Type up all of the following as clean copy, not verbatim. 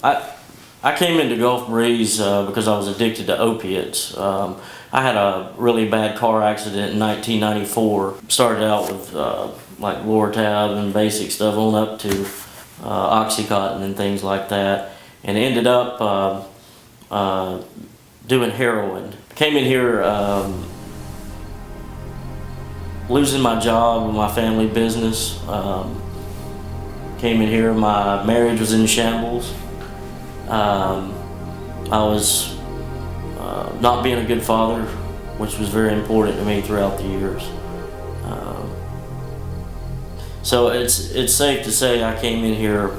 I came into Gulf Breeze because I was addicted to opiates. I had a really bad car accident in 1994. Started out with like Lortab and basic stuff on up to Oxycontin and things like that, and ended up doing heroin. Came in here losing my job and my family business. Came in here, my marriage was in shambles. I was not being a good father, which was very important to me throughout the years. So it's safe to say I came in here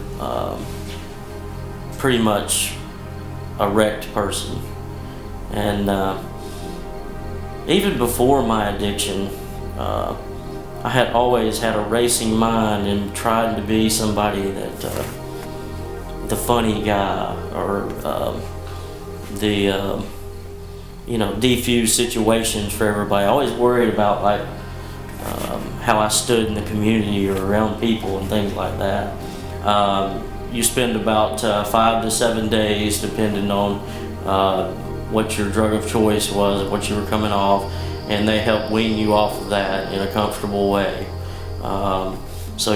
pretty much a wrecked person. And even before my addiction, I had always had a racing mind and tried to be somebody that the funny guy, or the defuse situations for everybody. I always worried about like how I stood in the community or around people and things like that. You spend about 5 to 7 days, depending on what your drug of choice was, what you were coming off, and they help wean you off of that in a comfortable way. So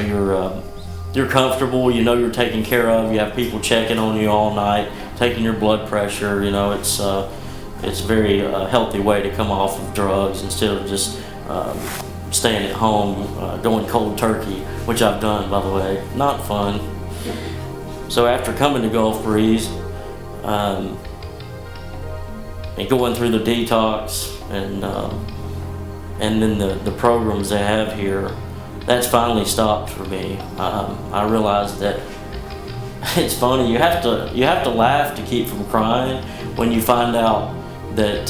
you're comfortable, you know you're taken care of, you have people checking on you all night, taking your blood pressure. It's a very healthy way to come off of drugs instead of just staying at home, going cold turkey, which I've done, by the way. Not fun. So after coming to Gulf Breeze and going through the detox and then the programs they have here, that's finally stopped for me. I realized that it's funny. You have to laugh to keep from crying when you find out that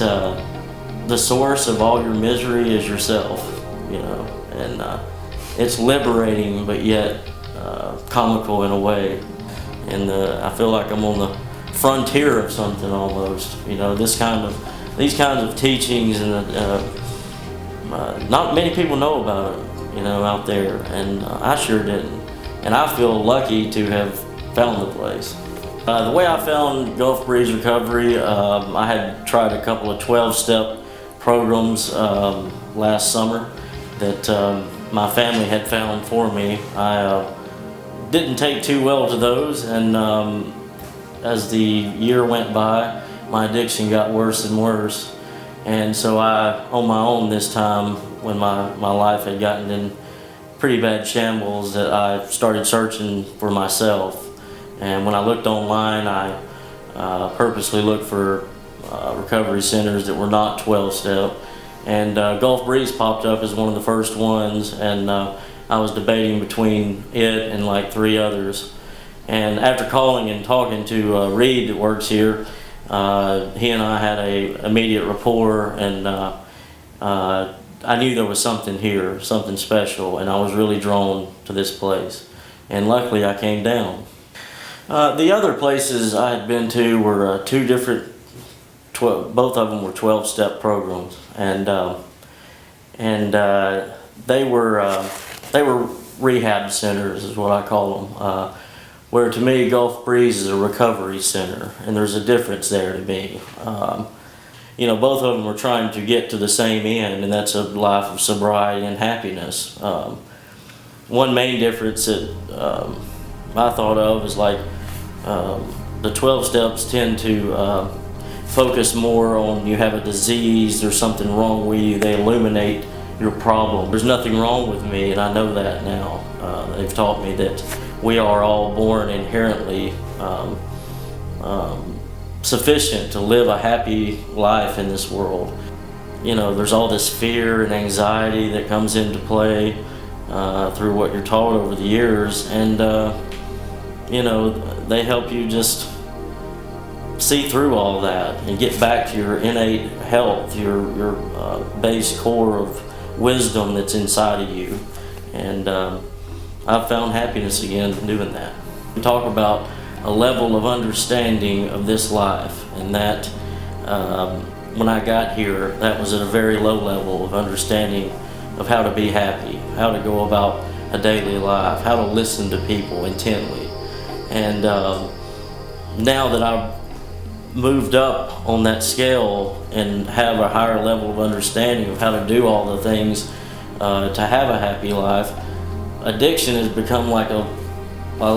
the source of all your misery is yourself. And it's liberating, but yet comical in a way. And I feel like I'm on the frontier of something almost. These kinds of teachings, and not many people know about it. Out there, and I sure didn't. And I feel lucky to have found the place. The way I found Gulf Breeze Recovery, I had tried a couple of 12-step programs last summer that my family had found for me. I didn't take too well to those, and as the year went by, my addiction got worse and worse. And so I, on my own this time, when my life had gotten in pretty bad shambles, that I started searching for myself. And when I looked online, I purposely looked for recovery centers that were not 12-step. And Gulf Breeze popped up as one of the first ones, and I was debating between it and like 3 others. And after calling and talking to Reed that works here, he and I had a immediate rapport, and I knew there was something here, something special, and I was really drawn to this place. And luckily I came down. The other places I had been to were 2 different, both of them were 12-step programs, and they were rehab centers, is what I call them. Where to me, Gulf Breeze is a recovery center, and there's a difference there to me. Both of them are trying to get to the same end, and that's a life of sobriety and happiness. One main difference that I thought of is like the 12 steps tend to focus more on you have a disease, there's something wrong with you, they illuminate your problem. There's nothing wrong with me, and I know that now. They've taught me that we are all born inherently sufficient to live a happy life in this world. There's all this fear and anxiety that comes into play through what you're taught over the years, and they help you just see through all that and get back to your innate health, your base core of wisdom that's inside of you. And I've found happiness again doing that. We talk about a level of understanding of this life, and that when I got here, that was at a very low level of understanding of how to be happy, how to go about a daily life, how to listen to people intently. And now that I've moved up on that scale and have a higher level of understanding of how to do all the things to have a happy life, addiction has become like a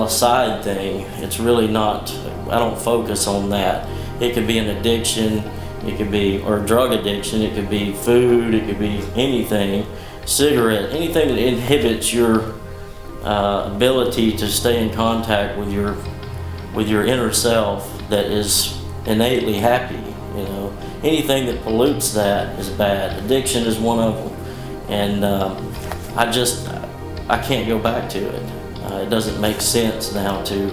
side thing. It's really not, I don't focus on that. It could be an addiction, it could be, or drug addiction, it could be food, it could be anything, cigarette, anything that inhibits your ability to stay in contact with your inner self that is innately happy. You know, anything that pollutes that is bad. Addiction is one of them, and I can't go back to it. It doesn't make sense now to,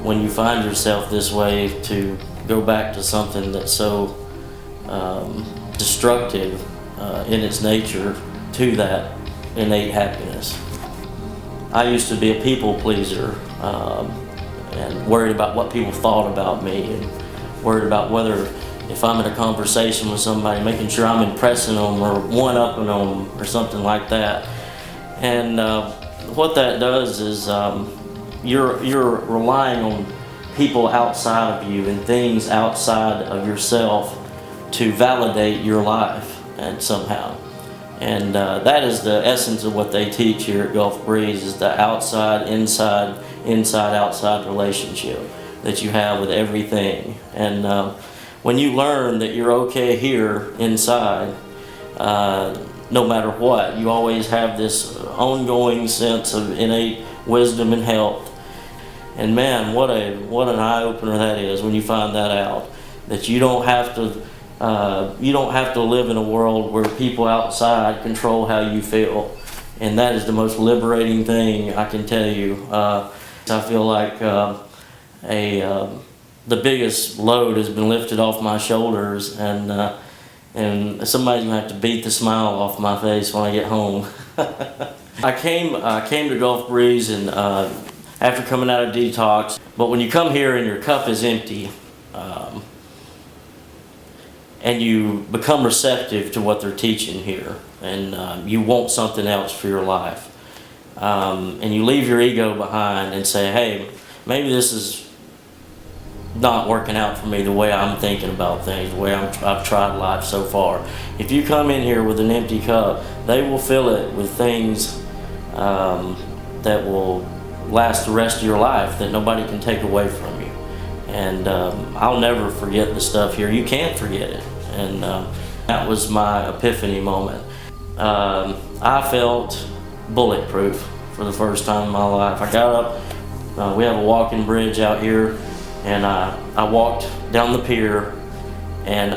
when you find yourself this way, to go back to something that's so destructive in its nature to that innate happiness. I used to be a people pleaser and worried about what people thought about me, and worried about whether, if I'm in a conversation with somebody, making sure I'm impressing them or one-upping them or something like that. And what that does is you're relying on people outside of you and things outside of yourself to validate your life and somehow. And that is the essence of what they teach here at Gulf Breeze, is the outside, inside, outside relationship that you have with everything. And when you learn that you're okay here inside, no matter what, you always have this ongoing sense of innate wisdom and health. And man, what an eye-opener that is when you find that out, that you don't have to live in a world where people outside control how you feel. And that is the most liberating thing I can tell you. I feel like the biggest load has been lifted off my shoulders, and somebody's gonna have to beat the smile off my face when I get home. I came to Gulf Breeze and after coming out of detox, but when you come here and your cup is empty, and you become receptive to what they're teaching here, and you want something else for your life, and you leave your ego behind and say, hey, maybe this is not working out for me the way I'm thinking about things, the way I've tried life so far. If you come in here with an empty cup, they will fill it with things that will last the rest of your life, that nobody can take away from you. And I'll never forget the stuff here. You can't forget it. And that was my epiphany moment. I felt bulletproof for the first time in my life. I got up, we have a walking bridge out here, and I walked down the pier, and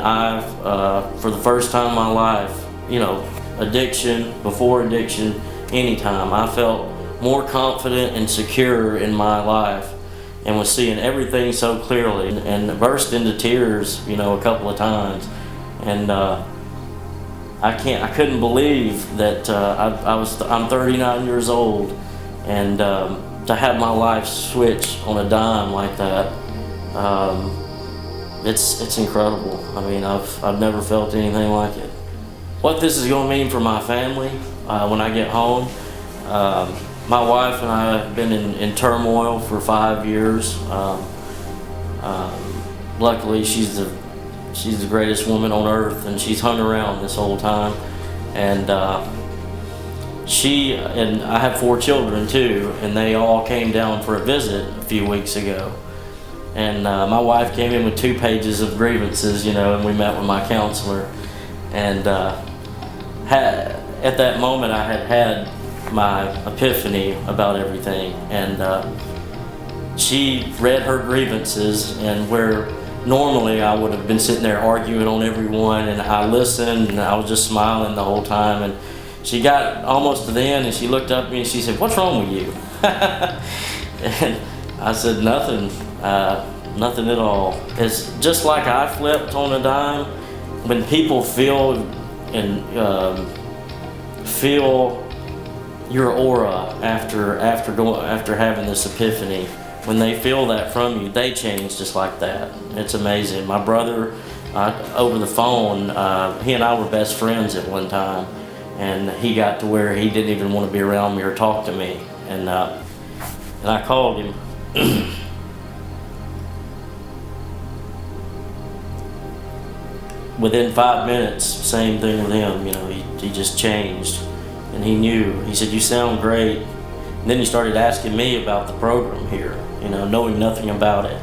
for the first time in my life, you know, addiction, before addiction, anytime, I felt more confident and secure in my life, and was seeing everything so clearly, and burst into tears, you know, a couple of times. And I couldn't believe that I'm 39 years old, and to have my life switch on a dime like that, it's incredible. I mean, I've never felt anything like it. What this is going to mean for my family when I get home. My wife and I have been in turmoil for 5 years. Luckily, she's the greatest woman on earth, and she's hung around this whole time. And I have 4 children too, and they all came down for a visit a few weeks ago. And my wife came in with 2 pages of grievances, you know, and we met with my counselor. And at that moment, I had my epiphany about everything, and she read her grievances, and where normally I would have been sitting there arguing on everyone, and I listened, and I was just smiling the whole time. And she got almost to the end, and she looked up at me and she said, "What's wrong with you?" And I said, "Nothing, nothing at all." It's just like I flipped on a dime. When people feel your aura after having this epiphany, when they feel that from you, they change just like that. It's amazing. My brother, over the phone, he and I were best friends at one time, and he got to where he didn't even want to be around me or talk to me. And I called him. within 5 minutes, same thing with him. He just changed, and he knew. He said, "You sound great." And then he started asking me about the program here, knowing nothing about it.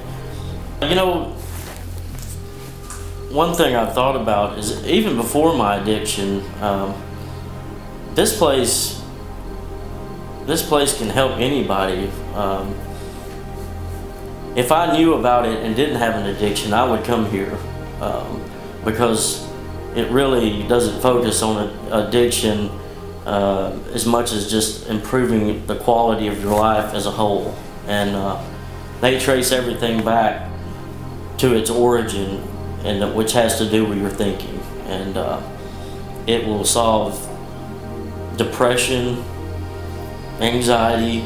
One thing I've thought about is, even before my addiction, this place can help anybody. If I knew about it and didn't have an addiction, I would come here, because it really doesn't focus on addiction as much as just improving the quality of your life as a whole. And they trace everything back to its origin, and which has to do with your thinking. And it will solve depression, anxiety,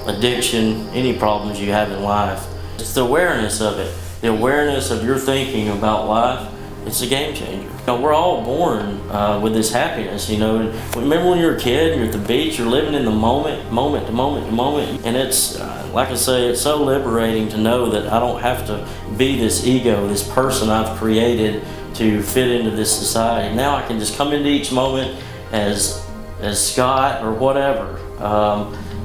addiction, any problems you have in life. It's the awareness of it, the awareness of your thinking about life. It's a game changer. We're all born with this happiness. Remember when you're a kid, you're at the beach, you're living in the moment to moment to moment, and it's like I say, it's so liberating to know that I don't have to be this ego, this person I've created to fit into this society. Now I can just come into each moment as Scott or whatever,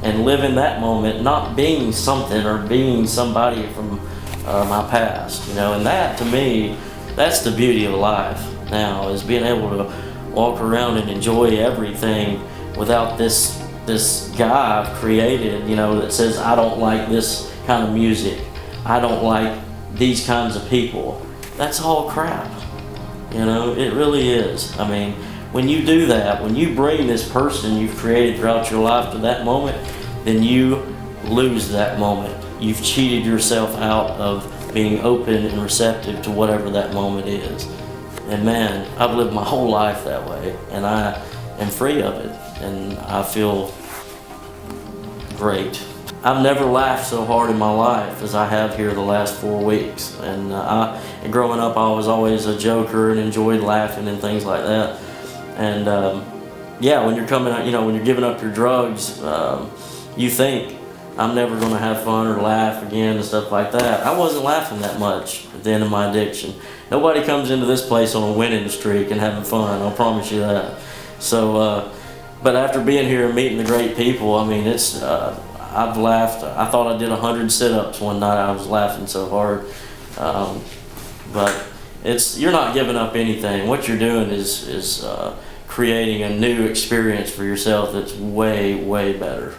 and live in that moment, not being something or being somebody from my past. And that, to me, that's the beauty of life now, is being able to walk around and enjoy everything without this guy I've created, that says, I don't like this kind of music, I don't like these kinds of people. That's all crap. It really is. I mean, when you do that, when you bring this person you've created throughout your life to that moment, then you lose that moment. You've cheated yourself out of being open and receptive to whatever that moment is. And man, I've lived my whole life that way, and I am free of it, and I feel great. I've never laughed so hard in my life as I have here the last 4 weeks. And growing up, I was always a joker and enjoyed laughing and things like that. And when you're coming out, when you're giving up your drugs, you think, I'm never going to have fun or laugh again and stuff like that. I wasn't laughing that much at the end of my addiction. Nobody comes into this place on a winning streak and having fun, I'll promise you that. So, but after being here and meeting the great people, I mean, I've laughed. I thought I did 100 sit-ups one night. I was laughing so hard. But you're not giving up anything. What you're doing is creating a new experience for yourself that's way, way better.